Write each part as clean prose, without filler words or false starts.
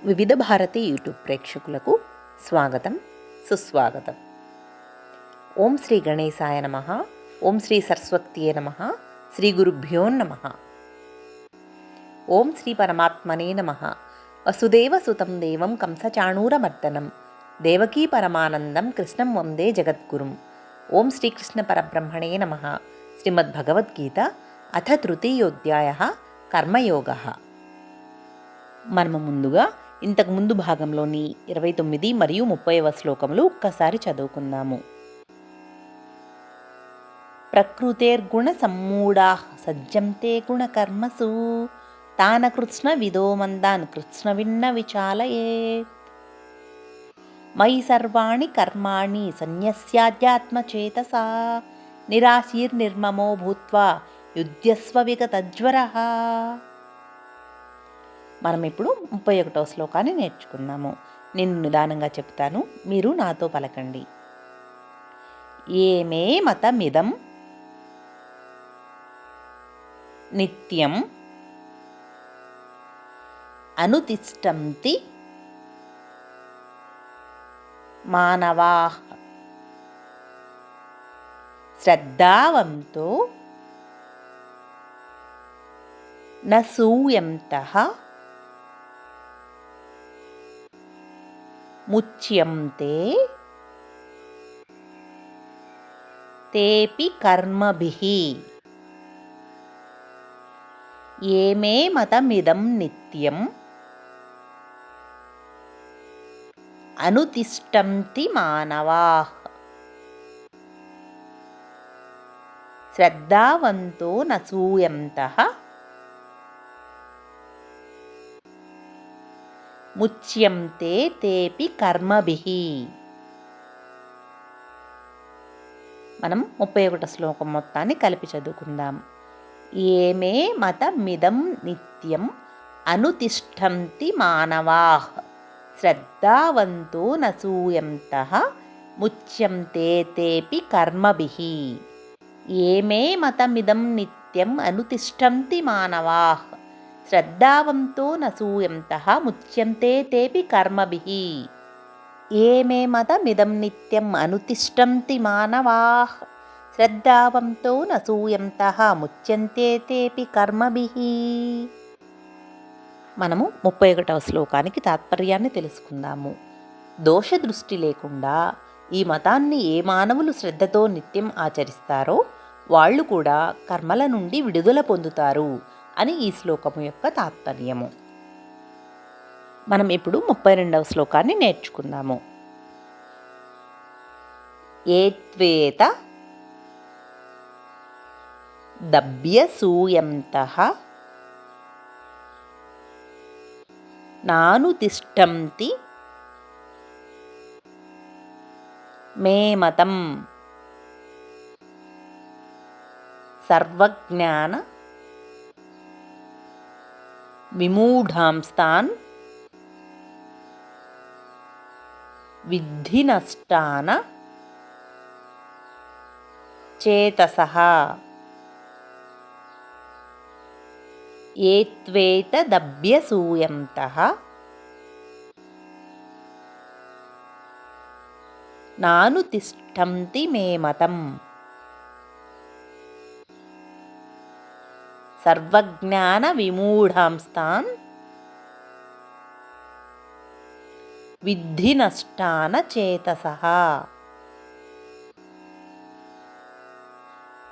వివిధ భారతి యూట్యూబ్ ప్రేక్షకులకు స్వాగతం, సుస్వాగతం. ఓం శ్రీ గణేశాయ నమః. ఓం శ్రీ సరస్వత్యే నమః. శ్రీ గురుభ్యో నమః. ఓం శ్రీ పరమాత్మనే నమః. వసుదేవసుతం దేవం కంసచాణూరమర్దనం దేవకీ పరమానందం కృష్ణం వందే జగద్గురుం. ఓం శ్రీకృష్ణ పరబ్రహ్మణే నమః. శ్రీమద్భగవద్గీత అథ తృతీయోధ్యాయః కర్మయోగః. మనము ముందుగా ఇంతకుముందు భాగంలోని 29 మరియు 30వ శ్లోకములు ఒక్కసారి చదువుకుందాము. ప్రకృతేర్గుణ సమ్మూఢా సజ్జంతే గుణకర్మసు తాన కృత్స్న విదో మందాన్ కృత్స్న విన్న విచాలయేత్. మయి సర్వాణి కర్మాణి సన్యస్యాధ్యాత్మచేతసా నిరాశీర్నిర్మమో భూత్వా యుధ్యస్వ విగతజ్వరః. మనం ఇప్పుడు 31వ శ్లోకాన్ని నేర్చుకుందాము. నేను నిదానంగా చెప్తాను, మీరు నాతో పలకండి. ఏమే మతమిదం నిత్యం అనుతిష్టంతి మానవాః శ్రద్ధావంతో న సూయంతః ముచ్యంతే తేపి కర్మభిః. ఏమే మతమిదం నిత్యం అనుతిష్టంతి మానవాః శ్రద్ధావంతో న సూయంతః ముచ్యంతే తేపి కర్మభిః. మనం 31వ శ్లోకం మొత్తాన్ని కలిపి చదువుకుందాం. ఏమే మతమిదం నిత్యం అనుతిష్టంతి మానవాః శ్రద్ధావంతో న సూయంతః ముచ్యంతే తేపి కర్మభిః. ఏమే మతమిదం నిత్యం అనుతిష్టంతి మానవాః శ్రద్ధావంతో న సూయంతః ముచ్యంతే తేపి కర్మభిః. ఏమే మతమిదం నిత్యం అనుతిష్టంతి మానవాః శ్రద్ధావంతో న సూయంతః ముచ్యంతే తేపి కర్మభిః. మనము 31వ శ్లోకానికి తాత్పర్యాన్ని తెలుసుకుందాము. దోష దృష్టి లేకుండా ఈ మతాన్ని ఏ మానవులు శ్రద్ధతో నిత్యం ఆచరిస్తారో వాళ్ళు కూడా కర్మల నుండి విడుదల పొందుతారు అని ఈ శ్లోకము యొక్క తాత్పర్యము. మనం ఇప్పుడు 32వ శ్లోకాన్ని నేర్చుకుందాము. ఏత్వేత దభ్యసూయంతః నానుతిష్టంతి మే మతం సర్వజ్ఞాన విమూఢాంస్తాన్ విద్ధి నష్టాన చేతసః. ఏత్వేతదభ్యసూయంతః నానుతిష్టంతి మే మతం సర్వజ్ఞాన విమూఢాంస్తాన్ విద్ధి నష్టాన చేతసః.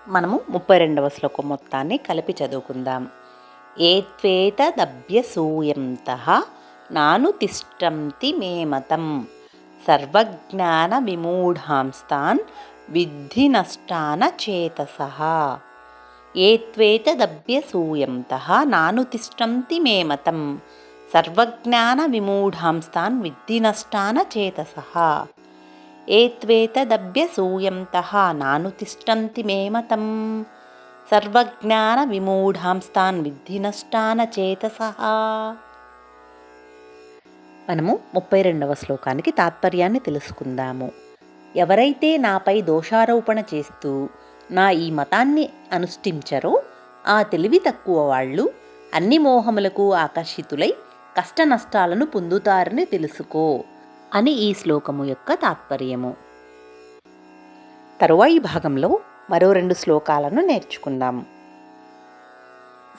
మనము 32వ శ్లోకం మొత్తాన్ని కలిపి చదువుకుందాం. ఏత్వేతదభ్యసూయంతః నానుతిష్టంతి మే మతం సర్వజ్ఞాన విమూఢాంస్తాన్ విద్ధి నష్టాన చేతసః. ఏత్వేతదభ్యసూయంతః నానుతిష్టంతి మే మతం సర్వజ్ఞాన విమూఢాంస్తాన్ విద్ధి నష్టాన చేతసః. ఏత్వేతదభ్యసూయంతః నానుతిష్టంతి మే మతం సర్వజ్ఞాన విమూఢాంస్తాన్ విద్ధి నష్టాన చేతసః. మనము 32వ శ్లోకానికి తాత్పర్యాన్ని తెలుసుకుందాము. ఎవరైతే నాపై దోషారోపణ చేస్తూ నా ఈ మతాన్ని అనుష్ఠించరో ఆ తెలివి తక్కువ వాళ్ళు అన్ని మోహములకు ఆకర్షితులై కష్ట నష్టాలను పొందుతారని తెలుసుకో అని ఈ శ్లోకము యొక్క తాత్పర్యము. తరువాయి భాగంలో మరో 2 శ్లోకాలను నేర్చుకుందాం.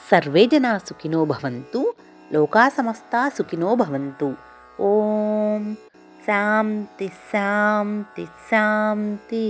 సర్వే జనా సుఖినో భవంతు, లోకా సమస్తా సుఖినో భవంతు. ఓం శాంతి శాంతి శాంతి.